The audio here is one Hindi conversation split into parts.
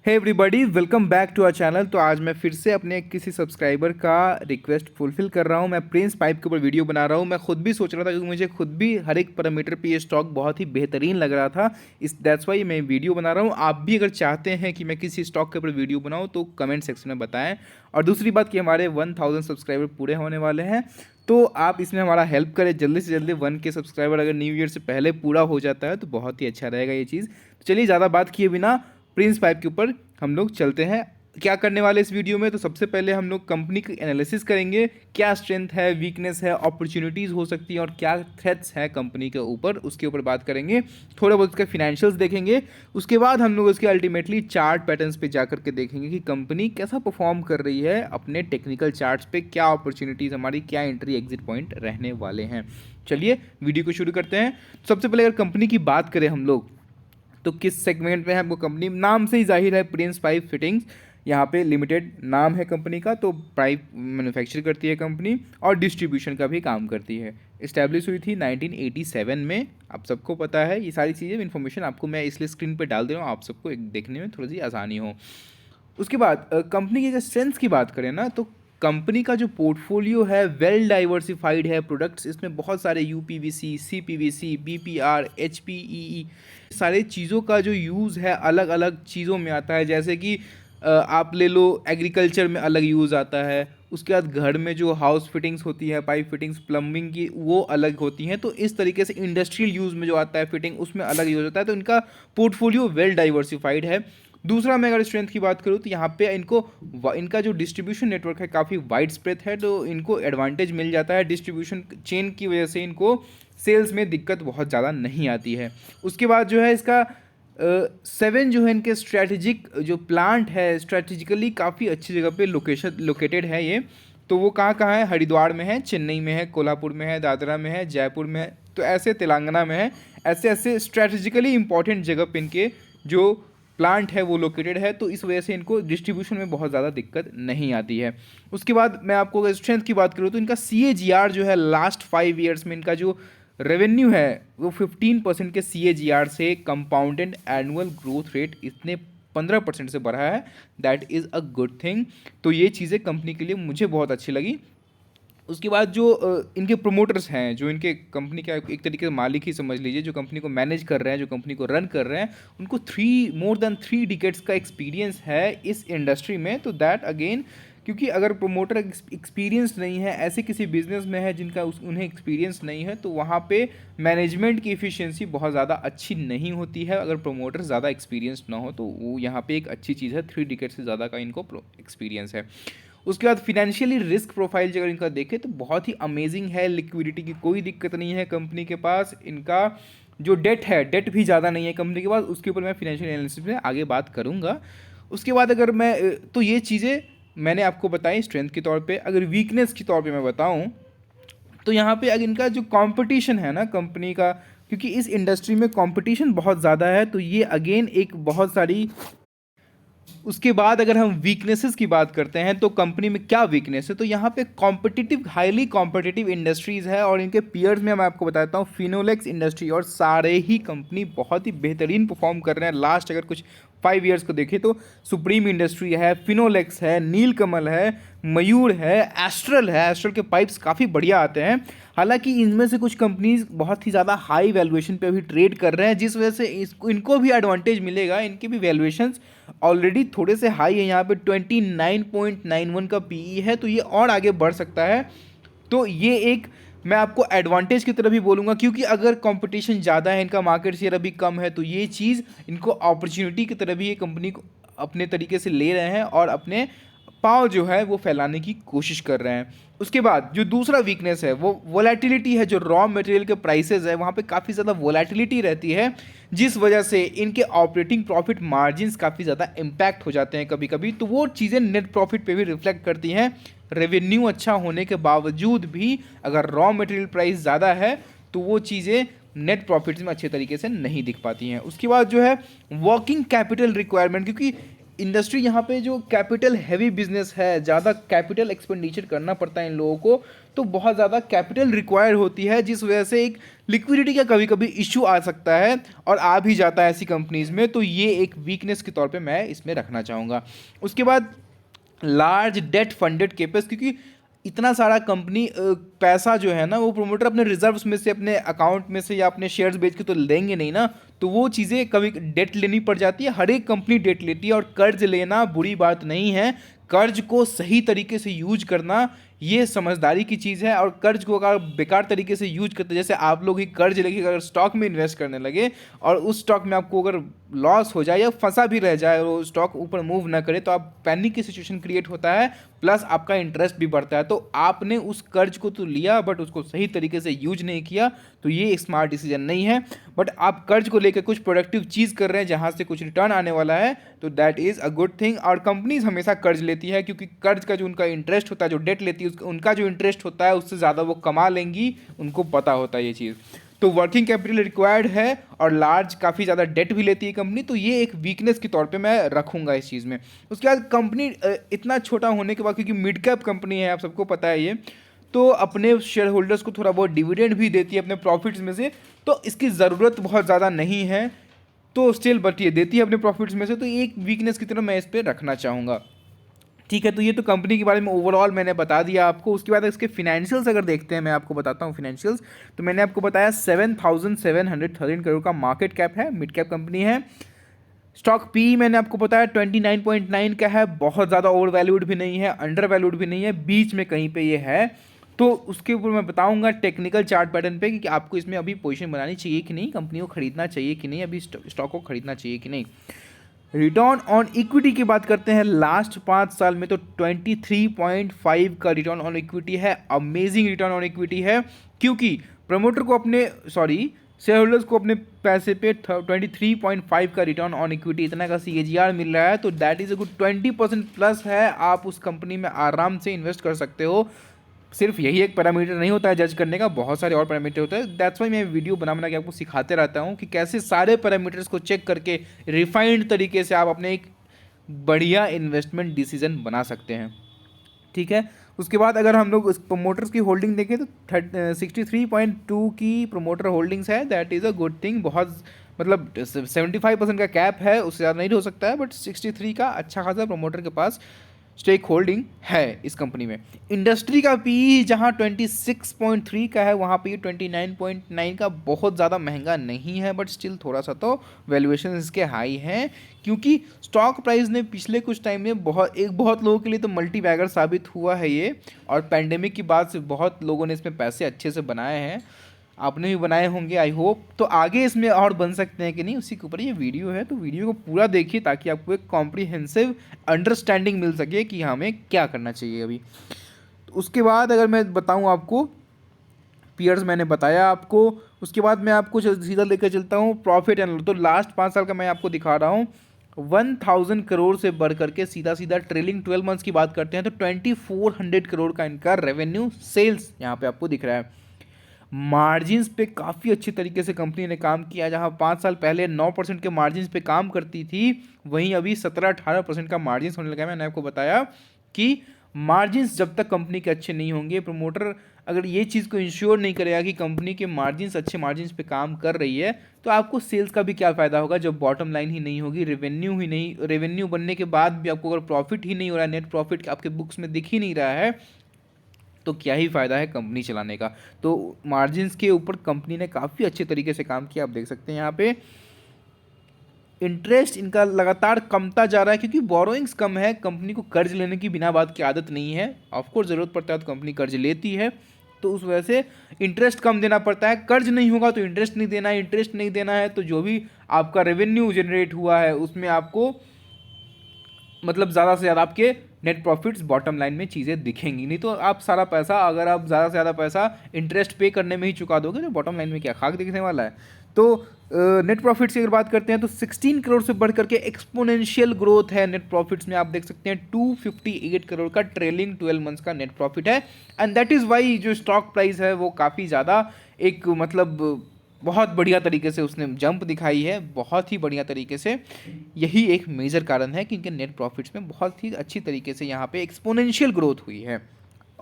Hey everybody, welcome back to our channel. तो आज मैं फिर से अपने किसी सब्सक्राइबर का रिक्वेस्ट फुलफिल कर रहा हूं। मैं प्रिंस पाइप के ऊपर वीडियो बना रहा हूं। मैं खुद भी सोच रहा था क्योंकि मुझे खुद भी हर एक पैरामीटर पे ये स्टॉक बहुत ही बेहतरीन लग रहा था। इस दैट्स वाई मैं वीडियो बना रहा हूं। आप भी अगर चाहते हैं कि मैं किसी स्टॉक के ऊपर वीडियो बनाऊँ तो कमेंट सेक्शन में बताएं। और दूसरी बात कि हमारे 1000 सब्सक्राइबर पूरे होने वाले हैं, तो आप इसमें हमारा हेल्प करें। जल्दी से जल्दी 1K सब्सक्राइबर अगर न्यू ईयर से पहले पूरा हो जाता है तो बहुत ही अच्छा रहेगा ये चीज़। तो चलिए ज़्यादा बात किए बिना प्रिंस पाइप के ऊपर हम लोग चलते हैं। क्या करने वाले इस वीडियो में, तो सबसे पहले हम लोग कंपनी की एनालिसिस करेंगे। क्या स्ट्रेंथ है, वीकनेस है, अपॉर्चुनिटीज़ हो सकती हैं और क्या थ्रेट्स है कंपनी के ऊपर, उसके ऊपर बात करेंगे। थोड़ा बहुत उसके फिनेंशियल्स देखेंगे। उसके बाद हम लोग उसके अल्टीमेटली चार्ट पैटर्न्स पे जा करके देखेंगे कि कंपनी कैसा परफॉर्म कर रही है अपने टेक्निकल चार्ट्स पे, क्या अपॉर्चुनिटीज़ हमारी, क्या एंट्री एग्जिट पॉइंट रहने वाले हैं। चलिए वीडियो को शुरू करते हैं। सबसे पहले अगर कंपनी की बात करें हम लोग, तो किस सेगमेंट में है हमको, कंपनी नाम से ही जाहिर है, प्रिंस पाइप फिटिंग्स यहाँ पे लिमिटेड नाम है कंपनी का। तो पाइप मैन्युफैक्चर करती है कंपनी और डिस्ट्रीब्यूशन का भी काम करती है। इस्टेब्लिश हुई थी 1987 में। आप सबको पता है ये सारी चीज़ें, इन्फॉर्मेशन आपको मैं इसलिए स्क्रीन पे डाल दे रहा हूँ, आप सबको एक देखने में थोड़ी सी आसानी हो। उसके बाद कंपनी की अगर स्ट्रेंथ की बात करें ना, तो कंपनी का जो पोर्टफोलियो है वेल डाइवर्सिफाइड है। प्रोडक्ट्स इसमें बहुत सारे यूपीवीसी, सीपीवीसी, बीपीआर, एचपीईई सारे चीज़ों का जो यूज़ है अलग अलग चीज़ों में आता है। जैसे कि आप ले लो, एग्रीकल्चर में अलग यूज़ आता है। उसके बाद घर में जो हाउस फिटिंग्स होती है, पाइप फिटिंग्स, प्लम्बिंग की, वो अलग होती हैं। तो इस तरीके से इंडस्ट्रियल यूज़ में जो आता है फिटिंग, उसमें अलग यूज़ होता है। तो इनका पोर्टफोलियो वेल डाइवर्सिफाइड है। दूसरा, मैं अगर स्ट्रेंथ की बात करूँ तो यहाँ पे इनका जो डिस्ट्रीब्यूशन नेटवर्क है काफ़ी वाइड स्प्रेड है। तो इनको एडवांटेज मिल जाता है डिस्ट्रीब्यूशन चेन की वजह से। इनको सेल्स में दिक्कत बहुत ज़्यादा नहीं आती है। उसके बाद जो है इसका 7 जो है इनके स्ट्रेटेजिक जो प्लांट है, स्ट्रेटेजिकली काफ़ी अच्छी जगह पे लोकेटेड है ये। तो वो कहाँ कहाँ है, हरिद्वार में है, चेन्नई में है, कोल्हापुर में है, दादरा में है, जयपुर में है, तो ऐसे तेलंगाना में है। ऐसे ऐसे स्ट्रेटेजिकली इंपॉर्टेंट जगह पे इनके जो प्लांट है वो लोकेटेड है। तो इस वजह से इनको डिस्ट्रीब्यूशन में बहुत ज़्यादा दिक्कत नहीं आती है। उसके बाद मैं आपको अगर स्ट्रेंथ की बात करूँ तो इनका CAGR जो है लास्ट 5 ईयर्स में इनका जो रेवेन्यू है वो 15% के CAGR से कंपाउंडेड एनुअल ग्रोथ रेट इतने 15% से बढ़ा है। That is a good thing. तो ये चीज़ें कंपनी के लिए मुझे बहुत अच्छी लगी। उसके बाद जो इनके प्रोमोटर्स हैं, जो इनके कंपनी का एक तरीके से मालिक ही समझ लीजिए, जो कंपनी को मैनेज कर रहे हैं, जो कंपनी को रन कर रहे हैं, उनको मोर देन 3 डिकेड्स का एक्सपीरियंस है इस इंडस्ट्री में। तो दैट अगेन, क्योंकि अगर प्रोमोटर एक्सपीरियंस नहीं है, ऐसे किसी बिजनेस में है जिनका उन्हें एक्सपीरियंस नहीं है, तो वहाँ पे मैनेजमेंट की एफिशिएंसी बहुत ज़्यादा अच्छी नहीं होती है। अगर प्रोमोटर ज़्यादा एक्सपीरियंस ना हो तो वो यहाँ पे एक अच्छी चीज़ है। 3 डिकेड से ज़्यादा का इनको एक्सपीरियंस है। उसके बाद फिनेंशियली रिस्क प्रोफाइल अगर इनका देखें तो बहुत ही अमेजिंग है। लिक्विडिटी की कोई दिक्कत नहीं है कंपनी के पास। इनका जो डेट है, डेट भी ज़्यादा नहीं है कंपनी के पास। उसके ऊपर मैं फिनेंशियल एनालिसिस में आगे बात करूँगा। उसके बाद अगर मैं तो ये चीज़ें मैंने आपको बताई स्ट्रेंथ के तौर पे। अगर वीकनेस के तौर पे मैं बताऊं तो यहाँ पे अगर इनका जो कंपटीशन है ना कंपनी का, क्योंकि इस इंडस्ट्री में कंपटीशन बहुत ज़्यादा है, तो ये अगेन एक बहुत सारी। उसके बाद अगर हम वीकनेसेस की बात करते हैं तो कंपनी में क्या वीकनेस है, तो यहाँ पे कॉम्पिटिटिव, हाईली कॉम्पिटिटिव इंडस्ट्रीज़ है। और इनके पीयर्स में मैं आपको बताता हूँ, फिनोलेक्स इंडस्ट्री और सारे ही कंपनी बहुत ही बेहतरीन परफॉर्म कर रहे हैं। लास्ट अगर कुछ 5 ईयर्स को देखें तो सुप्रीम इंडस्ट्री है, फिनोलेक्स है, नीलकमल है, मयूर है, एस्ट्रल है। एस्ट्रल के पाइप्स काफ़ी बढ़िया आते हैं। हालांकि इनमें से कुछ कंपनीज बहुत ही ज़्यादा हाई वैल्यूएशन पे अभी ट्रेड कर रहे हैं, जिस वजह से इनको भी एडवांटेज मिलेगा। इनके भी वैल्यूएशंस ऑलरेडी थोड़े से हाई है। यहाँ पे 29.91 का पीई है, तो ये और आगे बढ़ सकता है। तो ये एक मैं आपको एडवांटेज की तरह भी बोलूँगा, क्योंकि अगर कंपटीशन ज़्यादा है, इनका मार्केट शेयर अभी कम है, तो ये चीज़ इनको अपॉर्चुनिटी की तरह भी ये कंपनी को अपने तरीके से ले रहे हैं और अपने पाँव जो है वो फैलाने की कोशिश कर रहे हैं। उसके बाद जो दूसरा वीकनेस है वो वोलेटिलिटी है। जो रॉ मटेरियल के प्राइसेस है वहाँ पे काफ़ी ज़्यादा वोलेटिलिटी रहती है, जिस वजह से इनके ऑपरेटिंग प्रॉफिट मार्जिन्स काफ़ी ज़्यादा इम्पैक्ट हो जाते हैं कभी कभी। तो वो चीज़ें नेट प्रॉफिट पे भी रिफ्लेक्ट करती हैं। रेवेन्यू अच्छा होने के बावजूद भी अगर रॉ मटेरियल प्राइस ज़्यादा है तो वो चीज़ें नेट प्रॉफिट्स में अच्छे तरीके से नहीं दिख पाती हैं। उसके बाद जो है वर्किंग कैपिटल रिक्वायरमेंट, क्योंकि इंडस्ट्री यहाँ पे जो कैपिटल हैवी बिजनेस है, ज़्यादा कैपिटल एक्सपेंडिचर करना पड़ता है इन लोगों को, तो बहुत ज़्यादा कैपिटल रिक्वायर होती है, जिस वजह से एक लिक्विडिटी का कभी कभी इशू आ सकता है और आ भी जाता है ऐसी कंपनीज़ में। तो ये एक वीकनेस के तौर पे मैं इसमें रखना चाहूँगा। उसके बाद लार्ज डेट फंडेड केपेक्स, क्योंकि इतना सारा कंपनी पैसा जो है ना वो प्रोमोटर अपने रिजर्व्स में से, अपने अकाउंट में से या अपने शेयर्स बेच के तो लेंगे नहीं ना, तो वो चीज़ें कभी डेट लेनी पड़ जाती है। हर एक कंपनी डेट लेती है और कर्ज लेना बुरी बात नहीं है। कर्ज को सही तरीके से यूज करना ये समझदारी की चीज़ है। और कर्ज को अगर बेकार तरीके से यूज करते, जैसे आप लोग ही कर्ज लेके अगर स्टॉक में इन्वेस्ट करने लगे और उस स्टॉक में आपको अगर लॉस हो जाए या फंसा भी रह जाए और वो स्टॉक ऊपर मूव ना करे, तो आप पैनिक की सिचुएशन क्रिएट होता है, प्लस आपका इंटरेस्ट भी बढ़ता है। तो आपने उस कर्ज को तो लिया बट उसको सही तरीके से यूज नहीं किया, तो ये एक स्मार्ट डिसीजन नहीं है। बट आप कर्ज को लेकर कुछ प्रोडक्टिव चीज़ कर रहे हैं जहाँ से कुछ रिटर्न आने वाला है, तो that is a good thing. और कंपनीज हमेशा कर्ज लेती है, क्योंकि कर्ज का जो उनका इंटरेस्ट होता है, जो डेट लेती है उनका जो इंटरेस्ट होता है उससे ज़्यादा वो कमा लेंगी, उनको पता होता है ये चीज़। तो वर्किंग कैपिटल रिक्वायर्ड है और लार्ज काफ़ी ज़्यादा डेट भी लेती है कंपनी, तो ये एक वीकनेस के तौर पे मैं रखूँगा इस चीज़ में। उसके बाद कंपनी इतना छोटा होने के बाद, क्योंकि मिड कैप कंपनी है, आप सबको पता है ये, तो अपने शेयर होल्डर्स को थोड़ा बहुत डिविडेंड भी देती है अपने प्रॉफिट्स में से, तो इसकी ज़रूरत बहुत ज़्यादा नहीं है, तो स्टिल बट ये देती है अपने प्रॉफिट्स में से, तो एक वीकनेस की तरह मैं इस पर रखना चाहूँगा। ठीक है, तो ये तो कंपनी के बारे में ओवरऑल मैंने बता दिया आपको। उसके बाद इसके फिनेंशियल्स अगर देखते हैं, मैं आपको बताता हूँ फिनेंशियल्स। तो मैंने आपको बताया 7,713 करोड़ का मार्केट कैप है, मिड कैप कंपनी है। स्टॉक पी मैंने आपको बताया 29.9 का है, बहुत ज़्यादा ओवर वैल्यूड भी नहीं है, अंडर वैल्यूड भी नहीं है, बीच में कहीं पे ये है। तो उसके ऊपर मैं बताऊंगा टेक्निकल चार्ट पैटर्न पे कि आपको इसमें अभी पोजीशन बनानी चाहिए कि नहीं, कंपनी को खरीदना चाहिए कि नहीं, अभी स्टॉक को खरीदना चाहिए कि नहीं। रिटर्न ऑन इक्विटी की बात करते हैं, लास्ट 5 साल में तो 23.5 का रिटर्न ऑन इक्विटी है, अमेजिंग रिटर्न ऑन इक्विटी है। क्योंकि प्रमोटर को अपने शेयर होल्डर्स को अपने पैसे पे 23.5 का रिटर्न ऑन इक्विटी, इतना का CAGR मिल रहा है, तो that is a good 20% plus है। आप उस कंपनी में आराम से इन्वेस्ट कर सकते हो। सिर्फ यही एक पैरामीटर नहीं होता है जज करने का, बहुत सारे और पैरामीटर होते हैं। दैट्स वाई मैं वीडियो बना के आपको सिखाते रहता हूँ कि कैसे सारे पैरामीटर्स को चेक करके रिफाइंड तरीके से आप अपने एक बढ़िया इन्वेस्टमेंट डिसीजन बना सकते हैं। ठीक है, उसके बाद अगर हम लोग प्रोमोटर्स की होल्डिंग देखें तो 63.2 की प्रोमोटर होल्डिंग्स है, that is a good thing. बहुत मतलब 75% का कैप है, उससे ज़्यादा नहीं हो सकता है, बट 63 का अच्छा खासा प्रोमोटर के पास स्टेक होल्डिंग है इस कंपनी में। इंडस्ट्री का पी जहां 26.3 का है, वहां पे 29.9 का बहुत ज़्यादा महंगा नहीं है, बट स्टिल थोड़ा सा तो वैल्यूएशन इसके हाई हैं, क्योंकि स्टॉक प्राइस ने पिछले कुछ टाइम में बहुत लोगों के लिए तो मल्टी बैगर साबित हुआ है ये। और पैंडेमिक की बाद से बहुत लोगों ने इसमें पैसे अच्छे से बनाए हैं, आपने भी बनाए होंगे आई होप। तो आगे इसमें और बन सकते हैं कि नहीं, उसी के ऊपर ये वीडियो है, तो वीडियो को पूरा देखिए ताकि आपको एक कॉम्प्रिहेंसिव अंडरस्टैंडिंग मिल सके कि हमें क्या करना चाहिए अभी। तो उसके बाद अगर मैं बताऊं आपको, पीयर्स मैंने बताया आपको। उसके बाद मैं आपको सीधा लेकर चलता हूँ प्रॉफिट एंड लॉस। तो लास्ट 5 साल का मैं आपको दिखा रहा हूँ। 1000 करोड़ से बढ़ करके सीधा सीधा ट्रेलिंग 12 मंथ्स की बात करते हैं तो 2400 करोड़ का इनका रेवेन्यू सेल्स यहाँ पे आपको दिख रहा है। मार्जिन्स पे काफ़ी अच्छी तरीके से कंपनी ने काम किया, जहां 5 साल पहले 9% के मार्जिन्स पे काम करती थी, वहीं अभी 17-18% का मार्जिन्स होने लगा। मैंने आपको बताया कि मार्जिन्स जब तक कंपनी के अच्छे नहीं होंगे, प्रमोटर अगर ये चीज़ को इंश्योर नहीं करेगा कि कंपनी के मार्जिन्स अच्छे मार्जिन्स पे काम कर रही है, तो आपको सेल्स का भी क्या फ़ायदा होगा जब बॉटम लाइन ही नहीं होगी, रेवेन्यू बनने के बाद भी आपको अगर प्रॉफिट ही नहीं हो रहा है, नेट प्रॉफिट आपके बुक्स में दिख ही नहीं रहा है, तो क्या ही फ़ायदा है कंपनी चलाने का। तो मार्जिन्स के ऊपर कंपनी ने काफ़ी अच्छे तरीके से काम किया, आप देख सकते हैं यहाँ पे। इंटरेस्ट इनका लगातार कमता जा रहा है, क्योंकि बोरोइंग्स कम है, कंपनी को कर्ज लेने की बिना बात की आदत नहीं है। ऑफकोर्स ज़रूरत पड़ता है तो कंपनी कर्ज लेती है, तो उस वजह से इंटरेस्ट कम देना पड़ता है। कर्ज नहीं होगा तो इंटरेस्ट नहीं देना है, इंटरेस्ट नहीं देना है तो जो भी आपका रेवेन्यू जनरेट हुआ है उसमें आपको मतलब ज़्यादा से ज़्यादा आपके नेट प्रॉफिट्स बॉटम लाइन में चीज़ें दिखेंगी। नहीं तो आप सारा पैसा, अगर आप ज़्यादा से ज़्यादा पैसा इंटरेस्ट पे करने में ही चुका दोगे तो बॉटम लाइन में क्या खाक दिखने वाला है। तो नेट प्रॉफिट्स की अगर बात करते हैं तो 16 करोड़ से बढ़ करके एक्सपोनेंशियल ग्रोथ है नेट प्रॉफिट्स में। आप देख सकते हैं 258 करोड़ का ट्रेलिंग 12 मंथ्स का नेट प्रॉफिट है, एंड दैट इज़ वाई जो स्टॉक प्राइस है वो काफ़ी ज़्यादा एक मतलब बहुत बढ़िया तरीके से उसने जंप दिखाई है, बहुत ही बढ़िया तरीके से। यही एक मेजर कारण है कि इनके नेट प्रॉफिट्स में बहुत ही अच्छी तरीके से यहाँ पे एक्सपोनेंशियल ग्रोथ हुई है।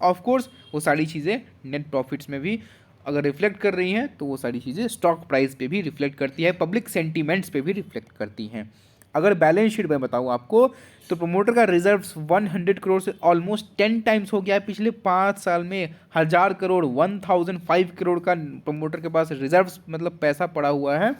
ऑफ कोर्स वो सारी चीज़ें नेट प्रॉफिट्स में भी अगर रिफ्लेक्ट कर रही हैं तो वो सारी चीज़ें स्टॉक प्राइस पे भी रिफ्लेक्ट करती है, पब्लिक सेंटीमेंट्स पे भी रिफ्लेक्ट करती हैं। अगर बैलेंस शीट में बताऊँ आपको तो प्रमोटर का रिजर्व्स 100 करोड़ से ऑलमोस्ट 10 टाइम्स हो गया है पिछले 5 साल में। 1000 करोड़ 1005 करोड़ का प्रमोटर के पास रिजर्व्स मतलब पैसा पड़ा हुआ है।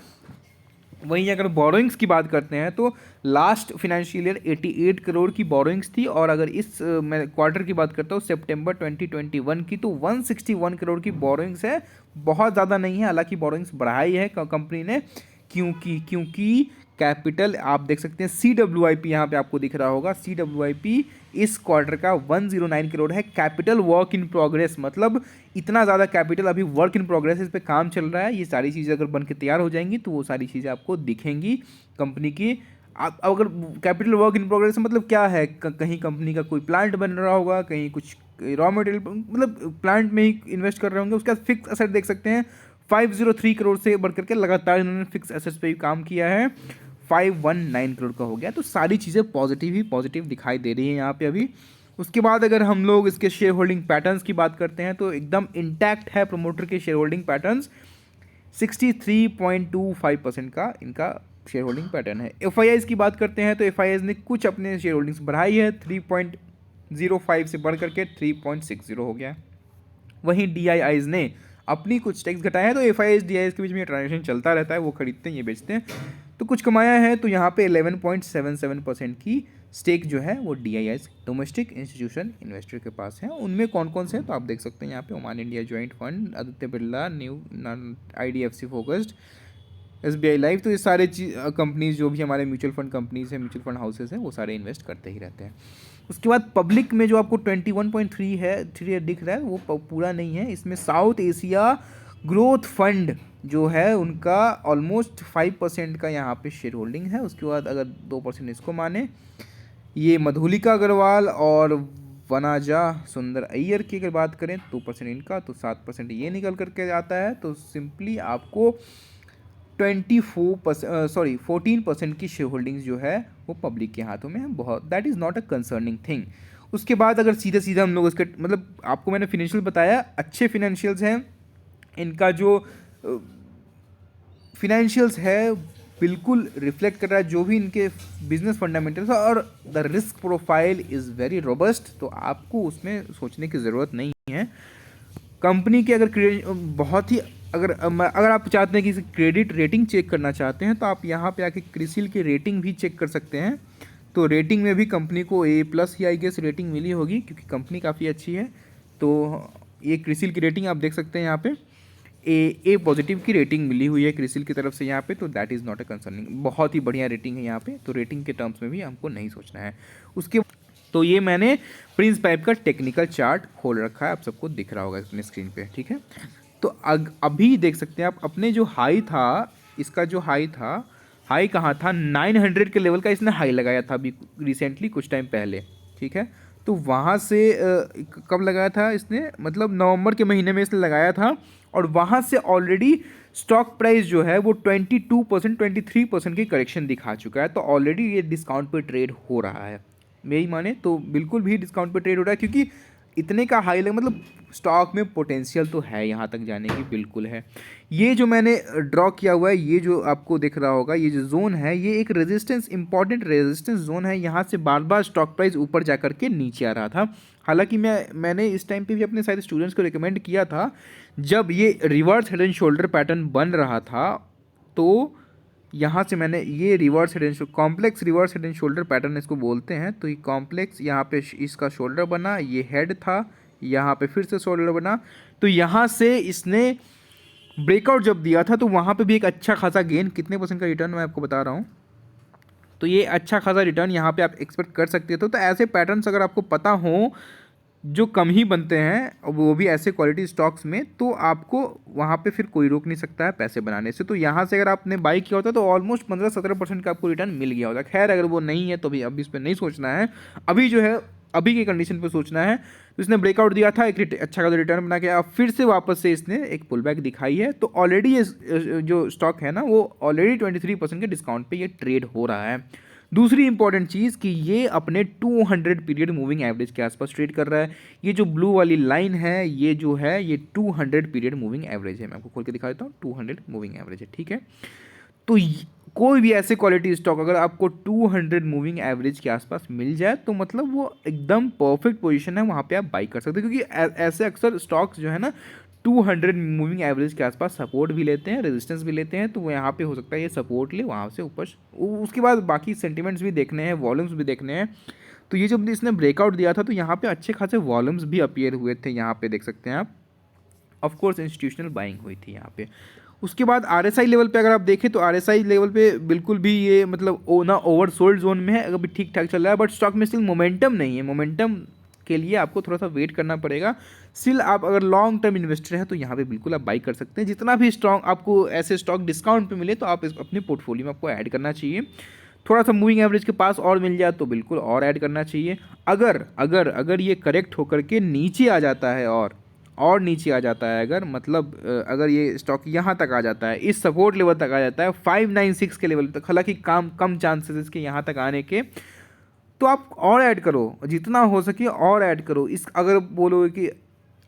वहीं अगर बोरोइंग्स की बात करते हैं तो लास्ट फाइनेंशियल ईयर 88 करोड़ की बोरोइंग्स थी, और अगर इस मैं क्वार्टर की बात करता हूँ सितंबर 2021 की, तो 161 करोड़ की बोरोइंग्स है। बहुत ज़्यादा नहीं है, हालांकि बोरोइंग्स बढ़ाई है कंपनी ने, क्योंकि कैपिटल आप देख सकते हैं CWIP यहाँ पे आपको दिख रहा होगा। CWIP इस क्वार्टर का 109 करोड़ है। कैपिटल वर्क इन प्रोग्रेस, मतलब इतना ज़्यादा कैपिटल अभी वर्क इन प्रोग्रेस, इस पे काम चल रहा है। ये सारी चीज़ें अगर बन के तैयार हो जाएंगी तो वो सारी चीज़ें आपको दिखेंगी कंपनी की। आप अगर कैपिटल वर्क इन प्रोग्रेस मतलब क्या है, कहीं कंपनी का कोई प्लांट बन रहा होगा, कहीं कुछ रॉ मटेरियल मतलब प्लांट में ही इन्वेस्ट कर रहे होंगे। उसका फिक्स एसेट देख सकते हैं 503 करोड़ से बढ़ करके लगातार इन्होंने फिक्स एसेट्स पे भी काम किया है, 519 करोड़ का हो गया। तो सारी चीज़ें पॉजिटिव ही पॉजिटिव दिखाई दे रही हैं यहाँ पे अभी। उसके बाद अगर हम लोग इसके शेयर होल्डिंग पैटर्न्स की बात करते हैं तो एकदम इंटैक्ट है प्रमोटर के शेयर होल्डिंग पैटर्न्स। 63.25% का इनका शेयर होल्डिंग पैटर्न है। एफ की बात करते हैं तो एफ ने कुछ अपने शेयर होल्डिंग्स बढ़ाई है, 3.05 से बढ़ करके 3.60 हो गया। वहीं डी ने अपनी कुछ टैक्स घटाए हैं, तो एफ डी के बीच में ट्रांजेक्शन चलता रहता है, वो खरीदते हैं ये बेचते हैं, तो कुछ कमाया है। तो यहाँ पे 11.77% की स्टेक जो है वो डी डोमेस्टिक इंस्टीट्यूशन इन्वेस्टर के पास है। उनमें कौन कौन से हैं तो आप देख सकते हैं यहाँ पे Oman India joint fund, Aditya Birla, new IDFC focused, SBI life. तो ये सारे कंपनीज जो भी हमारे म्यूचुअल फंड कंपनीज हैं, म्यूचुअल फंड हाउसेज हैं, वो सारे इन्वेस्ट करते ही रहते हैं। उसके बाद पब्लिक में जो आपको 21.3 है 3 दिख रहा है वो पूरा नहीं है। इसमें साउथ एशिया ग्रोथ फंड जो है उनका ऑलमोस्ट 5% का यहाँ पे शेयर होल्डिंग है। उसके बाद अगर 2% इसको माने, ये मधुलिका अग्रवाल और वनाजा सुंदर अय्यर की अगर बात करें 2% इनका, तो 7% ये निकल करके आता है। तो सिंपली आपको 14% की शेयर होल्डिंग्स जो है वो पब्लिक के हाथों में है। बहुत that is not a concerning thing. उसके बाद अगर सीधे सीधा हम लोग इसके मतलब आपको मैंने फिनेंशियल बताया, अच्छे फिनेंशियल्स हैं इनका, जो फिनेंशियल्स है बिल्कुल रिफ्लेक्ट कर रहा है जो भी इनके बिजनेस फंडामेंटल्स है, और the risk profile is very robust. तो आपको उसमें सोचने की ज़रूरत नहीं है। कंपनी के अगर बहुत ही अगर आप चाहते हैं कि क्रेडिट रेटिंग चेक करना चाहते हैं तो आप यहाँ पे आके क्रिसिल की रेटिंग भी चेक कर सकते हैं। तो रेटिंग में भी कंपनी को A+ ही आई गेस रेटिंग मिली होगी, क्योंकि कंपनी काफ़ी अच्छी है। तो ये क्रिसिल की रेटिंग आप देख सकते हैं यहाँ पे A पॉजिटिव की रेटिंग मिली हुई है क्रिसिल की तरफ से यहाँ पे। तो that is not a concerning, बहुत ही बढ़िया रेटिंग है यहाँ पे। तो रेटिंग के टर्म्स में भी हमको नहीं सोचना है। उसके तो ये मैंने प्रिंस पाइप का टेक्निकल चार्ट खोल रखा है, आप सबको दिख रहा होगा अपने स्क्रीन पे, ठीक है। तो अभी देख सकते हैं आप अपने जो हाई था, इसका जो हाई था, हाई कहाँ था 900 के लेवल का इसने हाई लगाया था अभी रिसेंटली कुछ टाइम पहले, ठीक है। तो वहाँ से कब लगाया था इसने, मतलब नवंबर के महीने में इसने लगाया था, और वहाँ से ऑलरेडी स्टॉक प्राइस जो है वो 22% 23% की करेक्शन दिखा चुका है। तो ऑलरेडी ये डिस्काउंट पे ट्रेड हो रहा है, मेरी माने तो बिल्कुल भी डिस्काउंट पे ट्रेड हो रहा है, क्योंकि इतने का हाई लग मतलब स्टॉक में पोटेंशियल तो है यहाँ तक जाने की, बिल्कुल है। ये जो मैंने ड्रॉ किया हुआ है, ये जो आपको दिख रहा होगा, ये जो जोन है ये एक रेजिस्टेंस, इंपॉर्टेंट रेजिस्टेंस जोन है। यहाँ से बार बार स्टॉक प्राइस ऊपर जा करके नीचे आ रहा था। हालांकि मैंने इस टाइम पे भी अपने सारे स्टूडेंट्स को रिकमेंड किया था, जब ये reverse head and shoulder pattern बन रहा था, तो यहाँ से मैंने ये reverse head and complex reverse head and shoulder pattern इसको बोलते हैं। तो ये कॉम्प्लेक्स, यहाँ पे इसका शोल्डर बना, ये हेड था, यहाँ पे फिर से शोल्डर बना। तो यहाँ से इसने ब्रेकआउट जब दिया था तो वहाँ पे भी एक अच्छा खासा गेन, कितने % का रिटर्न मैं आपको बता रहा हूँ। तो ये अच्छा खासा रिटर्न यहाँ पे आप एक्सपेक्ट कर सकते थे। तो ऐसे पैटर्न्स अगर आपको पता हो जो कम ही बनते हैं, वो भी ऐसे क्वालिटी स्टॉक्स में, तो आपको वहाँ पे फिर कोई रोक नहीं सकता है पैसे बनाने से। तो यहाँ से अगर आपने बाई किया होता तो ऑलमोस्ट 15-17% का आपको रिटर्न मिल गया होता। खैर अगर वो नहीं है तो भी अभी इस पर नहीं सोचना है। अभी जो है अभी के कंडीशन पे सोचना है तो इसने ब्रेकआउट दिया था, एक अच्छा खासा रिटर्न बना के अब फिर से वापस से इसने एक पुल बैक दिखाई है, तो ऑलरेडी ये जो स्टॉक है ना वो ऑलरेडी 23% के डिस्काउंट पे ये ट्रेड हो रहा है। दूसरी इंपॉर्टेंट चीज़ कि ये अपने 200 पीरियड मूविंग एवरेज के आसपास ट्रेड कर रहा है। ये जो ब्लू वाली लाइन है ये जो है ये 200 पीरियड मूविंग एवरेज है, मैं आपको खोल के दिखा देता हूँ, 200 मूविंग एवरेज है, ठीक है। तो कोई भी ऐसे क्वालिटी स्टॉक अगर आपको 200 मूविंग एवरेज के आसपास मिल जाए तो मतलब वो एकदम परफेक्ट पोजीशन है, वहाँ पे आप बाई कर सकते हैं, क्योंकि ऐसे अक्सर स्टॉक्स जो है ना 200 मूविंग एवरेज के आसपास सपोर्ट भी लेते हैं, रेजिस्टेंस भी लेते हैं, तो वो यहाँ पे हो सकता है ये सपोर्ट ले, वहाँ से ऊपर उसके बाद बाकी सेंटिमेंट्स भी देखने हैं, वॉल्यूम्स भी देखने हैं। तो ये जब इसने ब्रेकआउट दिया था तो यहाँ पे अच्छे खासे वॉल्यूम्स भी अपीयर हुए थे, यहाँ पे देख सकते हैं आप। ऑफकोर्स इंस्टीट्यूशनल बाइंग हुई थी यहाँ पे। उसके बाद RSI लेवल पे अगर आप देखें तो RSI लेवल पे बिल्कुल भी ये मतलब ना ओवर सोल्ड जोन में है, अभी ठीक ठाक चल रहा है, बट स्टॉक में स्टिल मोमेंटम नहीं है। मोमेंटम के लिए आपको थोड़ा सा वेट करना पड़ेगा। स्टिल आप अगर लॉन्ग टर्म इन्वेस्टर हैं तो यहाँ पे बिल्कुल आप बाई कर सकते हैं। जितना भी स्टॉक आपको ऐसे स्टॉक डिस्काउंट पे मिले तो आप अपने पोर्टफोलियो में आपको ऐड करना चाहिए। थोड़ा सा मूविंग एवरेज के पास और मिल जाए तो बिल्कुल और ऐड करना चाहिए। अगर अगर अगर ये करेक्ट होकर के नीचे आ जाता है और नीचे आ जाता है, अगर मतलब अगर ये स्टॉक यहाँ तक आ जाता है, इस सपोर्ट लेवल तक आ जाता है 596 के लेवल तक, हालांकि कम चांसेस इसके यहाँ तक आने के, तो आप और ऐड करो, जितना हो सके और ऐड करो। इस अगर बोलोगे कि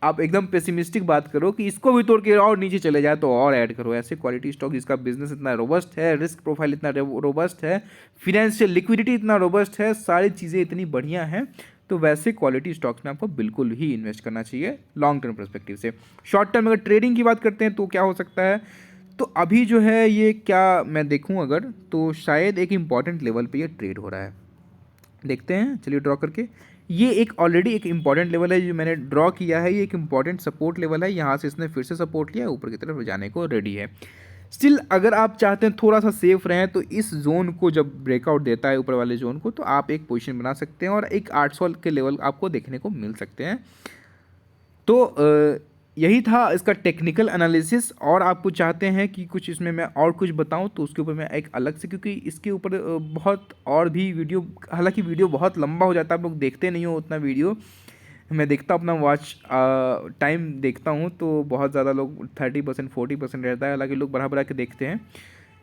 आप एकदम पेसिमिस्टिक बात करो कि इसको भी तोड़ के और नीचे चले जाए तो और ऐड करो। ऐसे क्वालिटी स्टॉक जिसका बिजनेस इतना रोबस्ट है, रिस्क प्रोफाइल इतना रोबस्ट है, फिनेंशियल लिक्विडिटी इतना रोबस्ट है, सारी चीज़ें इतनी बढ़िया हैं, तो वैसे क्वालिटी स्टॉक्स में आपको बिल्कुल ही इन्वेस्ट करना चाहिए लॉन्ग टर्म पर्सपेक्टिव से। शॉर्ट टर्म अगर ट्रेडिंग की बात करते हैं तो क्या हो सकता है, तो अभी जो है ये क्या मैं देखूं अगर तो शायद एक इंपॉर्टेंट लेवल पे ये ट्रेड हो रहा है। देखते हैं, चलिए ड्रॉ करके। ये एक ऑलरेडी एक इंपॉर्टेंट लेवल है जो मैंने ड्रॉ किया है, ये एक इंपॉर्टेंट सपोर्ट लेवल है, यहाँ से इसने फिर से सपोर्ट लिया, ऊपर की तरफ जाने को रेडी है। स्टिल अगर आप चाहते हैं थोड़ा सा सेफ रहें तो इस जोन को जब ब्रेकआउट देता है ऊपर वाले जोन को, तो आप एक पोजीशन बना सकते हैं और एक 800 के लेवल आपको देखने को मिल सकते हैं। तो यही था इसका टेक्निकल एनालिसिस। और आपको चाहते हैं कि कुछ इसमें मैं और कुछ बताऊं तो उसके ऊपर मैं एक अलग से, क्योंकि इसके ऊपर बहुत और भी वीडियो, हालांकि वीडियो बहुत लंबा हो जाता है, आप लोग देखते नहीं हो उतना वीडियो। मैं देखता हूँ अपना वॉच टाइम देखता हूँ तो बहुत ज़्यादा लोग 30% 40% रहता है, हालांकि लोग बढ़ा के देखते हैं।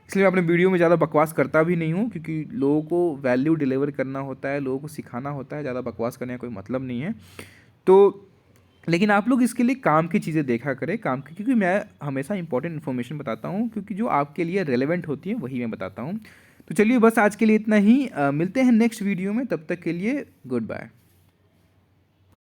इसलिए मैं अपने वीडियो में ज़्यादा बकवास करता भी नहीं हूँ, क्योंकि लोगों को वैल्यू डिलीवर करना होता है, लोगों को सिखाना होता है, ज़्यादा बकवास करने का कोई मतलब नहीं है। तो लेकिन आप लोग इसके लिए काम की चीज़ें देखा करें, काम की, क्योंकि मैं हमेशा इंपॉर्टेंट इन्फॉर्मेशन बताता हूँ, क्योंकि जो आपके लिए रेलेवेंट होती है वही मैं बताता हूँ। तो चलिए बस आज के लिए इतना ही, मिलते हैं नेक्स्ट वीडियो में, तब तक के लिए गुड बाय।